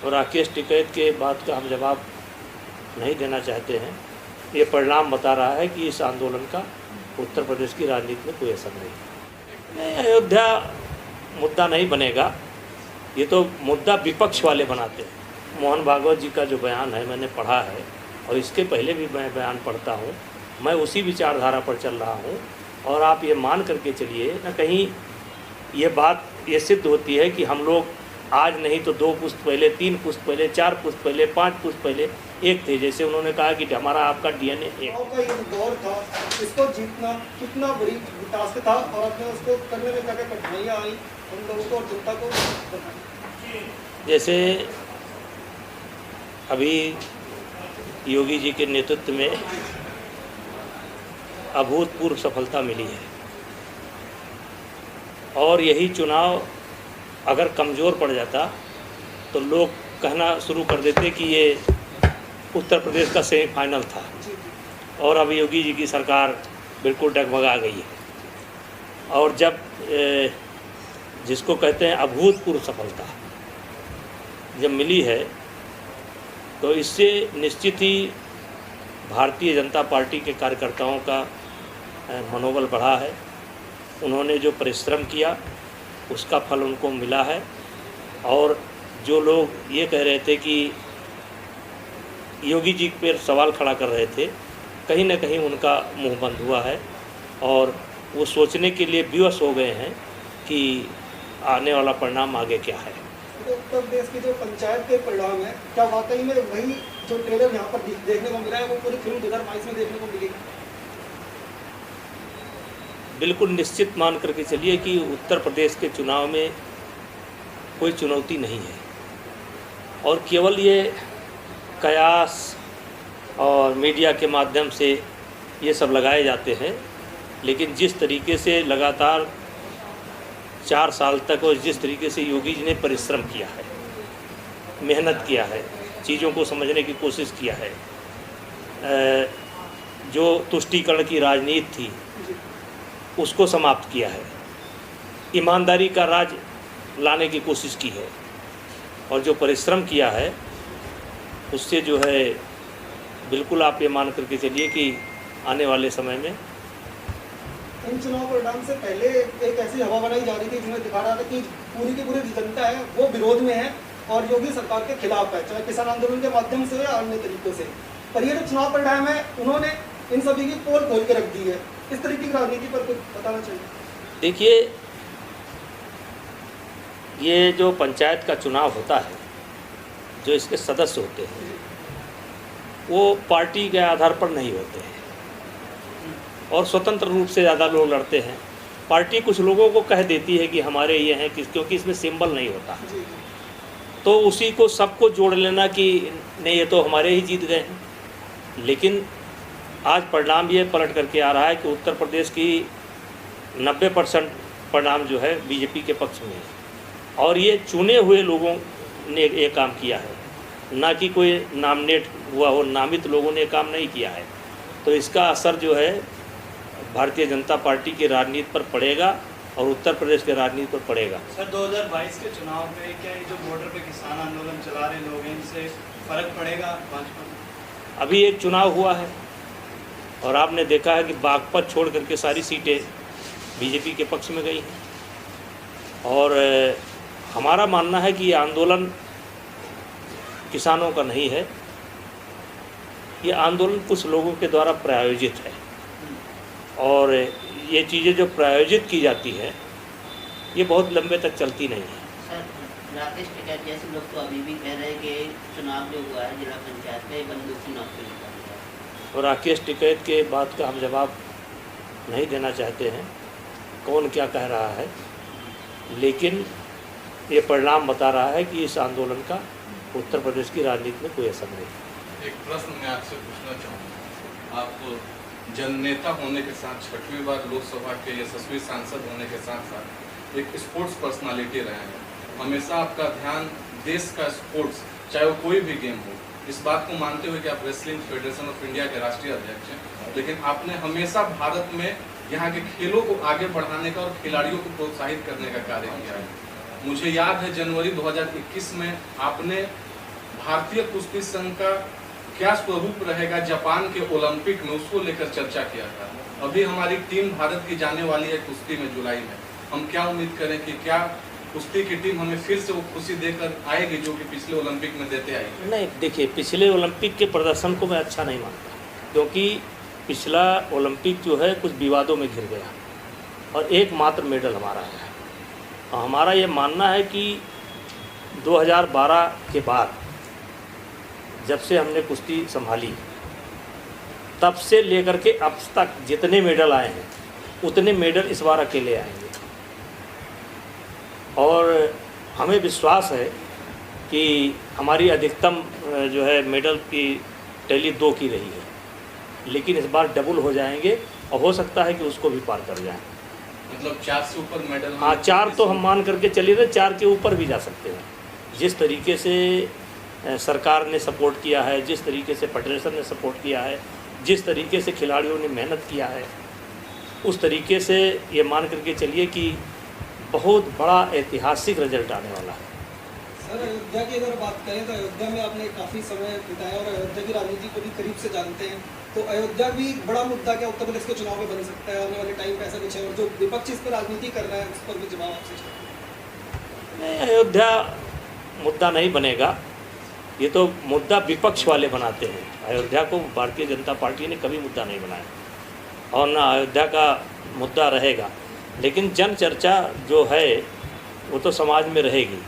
और राकेश टिकैत के बात का हम जवाब नहीं देना चाहते हैं। ये परिणाम बता रहा है कि इस आंदोलन का उत्तर प्रदेश की राजनीति में कोई असर नहीं। अयोध्या मुद्दा नहीं बनेगा, ये तो मुद्दा विपक्ष वाले बनाते हैं। मोहन भागवत जी का जो बयान है मैंने पढ़ा है, और इसके पहले भी मैं बयान पढ़ता हूँ। मैं उसी विचारधारा पर चल रहा हूँ, और आप ये मान करके चलिए न, कहीं ये बात ये सिद्ध होती है कि हम लोग आज नहीं तो 2 पुश्त पहले, 3 पुश्त पहले, 4 पुश्त पहले, 5 पुश्त पहले एक थे। जैसे उन्होंने कहा कि हमारा आपका DNA एक का ये दौर था, इसको जीतना कितना बड़ी टास्क था, और अपने उसको करने में क्या क्या कठिनाइयाँ आई हम लोगों को और जनता को बताएं। जैसे अभी योगी जी के नेतृत्व में अभूतपूर्व सफलता मिली है, और यही चुनाव अगर कमज़ोर पड़ जाता तो लोग कहना शुरू कर देते कि ये उत्तर प्रदेश का सेमीफाइनल था, और अब योगी जी की सरकार बिल्कुल डगमगा गई है। और जब जिसको कहते हैं अभूतपूर्व सफलता जब मिली है, तो इससे निश्चित ही भारतीय जनता पार्टी के कार्यकर्ताओं का मनोबल बढ़ा है। उन्होंने जो परिश्रम किया उसका फल उनको मिला है, और जो लोग ये कह रहे थे कि योगी जी पर सवाल खड़ा कर रहे थे, कहीं ना कहीं उनका मुंह बंद हुआ है, और वो सोचने के लिए विवश हो गए हैं कि आने वाला परिणाम आगे क्या है। उत्तर प्रदेश की जो पंचायत के परिणाम है, क्या वाकई में वही जो ट्रेलर यहाँ पर देखने को मिला है वो पूरी फिल्म 2022 में देखने को मिलेगी? बिल्कुल निश्चित मान करके चलिए कि उत्तर प्रदेश के चुनाव में कोई चुनौती नहीं है, और केवल ये कयास और मीडिया के माध्यम से ये सब लगाए जाते हैं। लेकिन जिस तरीके से लगातार 4 साल तक और जिस तरीके से योगी जी ने परिश्रम किया है, मेहनत किया है, चीज़ों को समझने की कोशिश किया है, जो तुष्टीकरण की राजनीति थी उसको समाप्त किया है, ईमानदारी का राज लाने की कोशिश की है, और जो परिश्रम किया है उससे जो है बिल्कुल आप ये मान करके चलिए कि आने वाले समय में इन चुनाव परिणाम से पहले एक ऐसी हवा बनाई जा रही थी जिसमें दिखा रहा था कि पूरी की पूरी जनता है वो विरोध में है और योगी सरकार के खिलाफ है, चाहे किसान आंदोलन के माध्यम से या अन्य तरीकों से। पर ये जो चुनाव परिणाम है उन्होंने इन सभी की पोल खोल के रख दी है। इस तरीके की राजनीति पर कुछ बताना चाहिए। देखिए, ये जो पंचायत का चुनाव होता है, जो इसके सदस्य होते हैं वो पार्टी के आधार पर नहीं होते हैं, और स्वतंत्र रूप से ज़्यादा लोग लड़ते हैं। पार्टी कुछ लोगों को कह देती है कि हमारे ये हैं, क्योंकि इसमें सिंबल नहीं होता, तो उसी को सबको जोड़ लेना कि नहीं ये तो हमारे ही जीत गए हैं। लेकिन आज परिणाम ये पलट करके आ रहा है कि उत्तर प्रदेश की 90% परिणाम जो है बीजेपी के पक्ष में है, और ये चुने हुए लोगों ने ये काम किया है, ना कि कोई नॉमिनेट हुआ हो, नामित लोगों ने काम नहीं किया है। तो इसका असर जो है भारतीय जनता पार्टी की राजनीति पर पड़ेगा और उत्तर प्रदेश के राजनीति पर पड़ेगा। सर, 2022 के चुनाव में क्या ये जो बॉर्डर पे किसान आंदोलन चला रहे लोग हैं, इनसे फर्क पड़ेगा भाजपा? अभी एक चुनाव हुआ है और आपने देखा है कि बागपत छोड़ करके सारी सीटें बीजेपी के पक्ष में गई हैं, और हमारा मानना है कि ये आंदोलन किसानों का नहीं है, ये आंदोलन कुछ लोगों के द्वारा प्रायोजित है, और ये चीज़ें जो प्रायोजित की जाती है ये बहुत लंबे तक चलती नहीं है। सर, राकेश टिकैत जैसे लोग तो अभी भी कह रहे हैं कि चुनाव जो हुआ है जिला पंचायत का, ये बंदूक चुनाव के लिए हुआ है। और राकेश टिकैत के बात का हम जवाब नहीं देना चाहते हैं, कौन क्या कह रहा है, लेकिन ये परिणाम बता रहा है कि इस आंदोलन का उत्तर प्रदेश की राजनीति में कोई असर नहीं। एक प्रश्न मैं आपसे पूछना चाहूँगा। आप जननेता होने के साथ 6वीं बार लोकसभा के यशस्वी सांसद होने के साथ साथ एक स्पोर्ट्स पर्सनालिटी रहे हैं। हमेशा आपका ध्यान देश का स्पोर्ट्स, चाहे वो कोई भी गेम हो, इस बात को मानते हुए कि आप रेसलिंग फेडरेशन ऑफ इंडिया के राष्ट्रीय अध्यक्ष हैं, लेकिन आपने हमेशा भारत में यहाँ के खेलों को आगे बढ़ाने का और खिलाड़ियों को प्रोत्साहित करने का कार्य किया है। मुझे याद है जनवरी 2021 में आपने भारतीय कुश्ती संघ का क्या स्वरूप रहेगा जापान के ओलंपिक में, उसको लेकर चर्चा किया था। अभी हमारी टीम भारत की जाने वाली है कुश्ती में जुलाई में। हम क्या उम्मीद करें कि क्या कुश्ती की टीम हमें फिर से वो खुशी देकर आएगी जो कि पिछले ओलंपिक में देते आई? नहीं, देखिए, पिछले ओलंपिक के प्रदर्शन को मैं अच्छा नहीं मानता, क्योंकि पिछला ओलंपिक जो है कुछ विवादों में घिर गया और एकमात्र मेडल हमारा है। और हमारा ये मानना है कि 2012 के बाद जब से हमने कुश्ती संभाली, तब से लेकर के अब तक जितने मेडल आए हैं उतने मेडल इस बार अकेले आएंगे। और हमें विश्वास है कि हमारी अधिकतम जो है मेडल की टैली 2 की रही है, लेकिन इस बार डबल हो जाएंगे और हो सकता है कि उसको भी पार कर जाएं। मतलब 4 से ऊपर मेडल? हाँ, 4 तो हम मान करके चलिए ना, 4 के ऊपर भी जा सकते हैं। जिस तरीके से सरकार ने सपोर्ट किया है, जिस तरीके से फेडरेशन ने सपोर्ट किया है, जिस तरीके से खिलाड़ियों ने मेहनत किया है, उस तरीके से ये मान करके चलिए कि बहुत बड़ा ऐतिहासिक रिजल्ट आने वाला है। सर, अयोध्या की अगर बात करें तो अयोध्या में आपने काफ़ी समय बिताया और अयोध्या की राजनीति को भी करीब से जानते हैं, तो अयोध्या भी बड़ा मुद्दा क्या उत्तर प्रदेश के चुनाव में बन सकता है आने वाले टाइम पे, ऐसा कुछ है? और जो विपक्ष इस पर राजनीति कर रहा है उस पर भी जवाब आपसे चाहिए। नहीं, अयोध्या मुद्दा नहीं बनेगा, ये तो मुद्दा विपक्ष वाले बनाते हैं। अयोध्या को भारतीय जनता पार्टी ने कभी मुद्दा नहीं बनाया और ना अयोध्या का मुद्दा रहेगा। लेकिन जन चर्चा जो है वो तो समाज में रहेगी,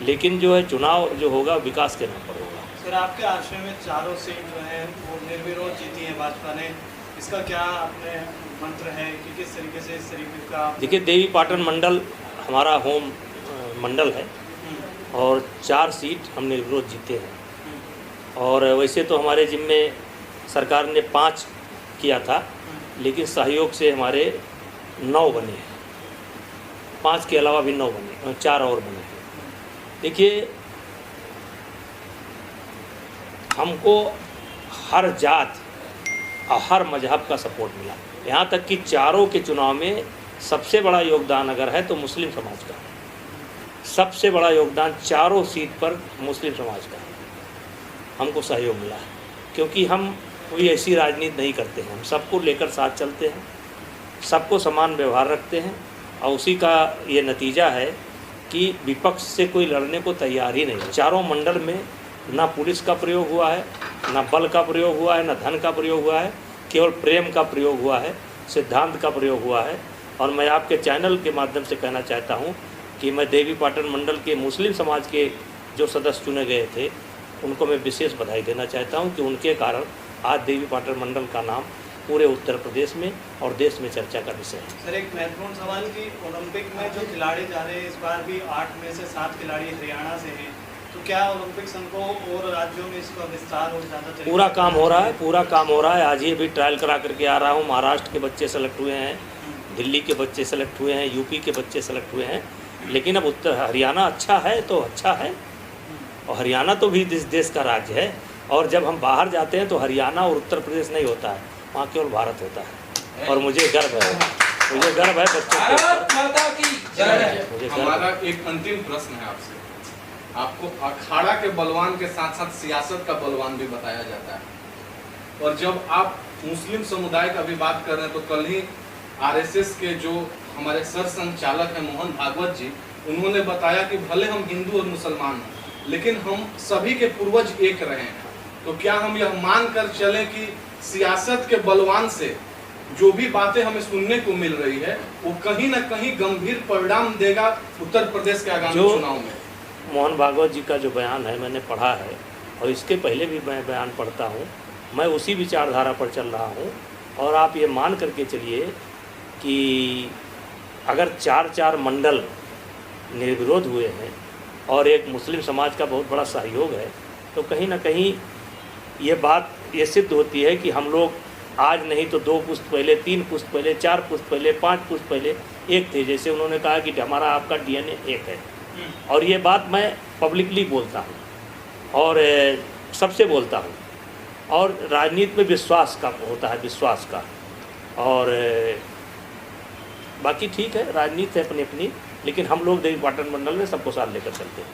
लेकिन जो है चुनाव जो होगा विकास के नाम पर होगा। सर, आपके आश्रय में चारों सीट जो है वो निर्विरोध जीती है भाजपा ने, इसका क्या अपने मंत्र है कि किस तरीके से इस तरीके का? देखिए, देवी पाटन मंडल हमारा होम मंडल है और 4 सीट हम निर्विरोध जीते हैं। और वैसे तो हमारे जिम्मे सरकार ने 5 किया था, लेकिन सहयोग से हमारे 9 बने हैं। 5 के अलावा भी 9 बने, 4 और बने हैं। देखिए, हमको हर जात और हर मजहब का सपोर्ट मिला, यहाँ तक कि चारों के चुनाव में सबसे बड़ा योगदान अगर है तो मुस्लिम समाज का। सबसे बड़ा योगदान चारों सीट पर मुस्लिम समाज का हमको सहयोग मिला है, क्योंकि हम कोई ऐसी राजनीति नहीं करते हैं। हम सबको लेकर साथ चलते हैं, सबको समान व्यवहार रखते हैं, और उसी का ये नतीजा है कि विपक्ष से कोई लड़ने को तैयार ही नहीं। चारों मंडल में ना पुलिस का प्रयोग हुआ है, ना बल का प्रयोग हुआ है, ना धन का प्रयोग हुआ है, केवल प्रेम का प्रयोग हुआ है, सिद्धांत का प्रयोग हुआ है। और मैं आपके चैनल के माध्यम से कहना चाहता हूँ कि मैं देवी पाटन मंडल के मुस्लिम समाज के जो सदस्य चुने गए थे उनको मैं विशेष बधाई देना चाहता हूं कि उनके कारण आज देवी पाटन मंडल का नाम पूरे उत्तर प्रदेश में और देश में चर्चा का विषय है। सर, एक महत्वपूर्ण सवाल कि ओलंपिक में जो खिलाड़ी जा रहे हैं इस बार भी 8 में से 7 खिलाड़ी हरियाणा से हैं, तो क्या ओलंपिक संघ को और राज्यों में इसका विस्तार और ज़्यादा चलेगा? पूरा काम हो रहा है, पूरा काम हो रहा है। आज ही भी ट्रायल करा करके आ रहा हूँ। महाराष्ट्र के बच्चे सेलेक्ट हुए हैं, दिल्ली के बच्चे सेलेक्ट हुए हैं, यूपी के बच्चे सेलेक्ट हुए हैं। लेकिन अब उत्तर हरियाणा अच्छा है तो अच्छा है, और हरियाणा तो भी इस देश का राज्य है। और जब हम बाहर जाते हैं तो हरियाणा और उत्तर प्रदेश नहीं होता है, वहाँ केवल भारत होता है। और मुझे गर्व है, मुझे गर्व है बच्चों को। मुझे हमारा एक अंतिम प्रश्न है आपसे। आपको अखाड़ा के बलवान के साथ साथ सियासत का बलवान भी बताया जाता है, और जब आप मुस्लिम समुदाय का भी बात कर रहे हैं तो कल ही आरएसएस के जो हमारे सर संचालक हैं मोहन भागवत जी, उन्होंने बताया कि भले हम हिंदू और मुसलमान हैं लेकिन हम सभी के पूर्वज एक रहे हैं। तो क्या हम यह मान कर चलें कि सियासत के बलवान से जो भी बातें हमें सुनने को मिल रही है वो कहीं ना कहीं गंभीर परिणाम देगा उत्तर प्रदेश के आगामी चुनाव में? मोहन भागवत जी का जो बयान है मैंने पढ़ा है, और इसके पहले भी मैं बयान पढ़ता हूँ। मैं उसी विचारधारा पर चल रहा हूँ। और आप ये मान करके चलिए कि अगर 4 मंडल निर्विरोध हुए हैं और एक मुस्लिम समाज का बहुत बड़ा सहयोग है, तो कहीं ना कहीं ये बात ये सिद्ध होती है कि हम लोग आज नहीं तो 2 पुश्त पहले, 3 पुश्त पहले, 4 पुश्त पहले, 5 पुश्त पहले एक थे। जैसे उन्होंने कहा कि हमारा आपका डीएनए एक है, और ये बात मैं पब्लिकली बोलता हूँ और सबसे बोलता हूँ। और राजनीति में विश्वास का होता है, विश्वास का। और बाकी ठीक है, राजनीति है अपनी अपनी, लेकिन हम लोग देवी पाटन मंडल में सबको साथ लेकर चलते हैं।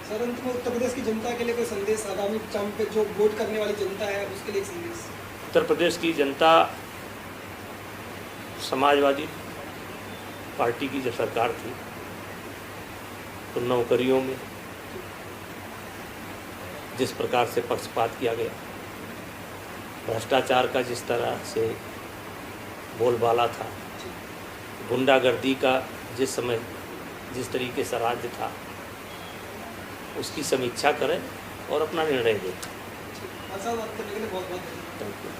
सर अंत में उत्तर प्रदेश की जनता के लिए कोई संदेश, आगामी चुनाव पे जो वोट करने वाली जनता है उसके लिए एक संदेश? उत्तर प्रदेश की जनता समाजवादी पार्टी की जब सरकार थी तो नौकरियों में जिस प्रकार से पक्षपात किया गया, भ्रष्टाचार का जिस तरह से बोलबाला था, गुंडागर्दी का जिस समय जिस तरीके से राज्य था, उसकी समीक्षा करें और अपना निर्णय दें। अच्छा, बात करने के लिए बहुत बहुत धन्यवाद। Thank you.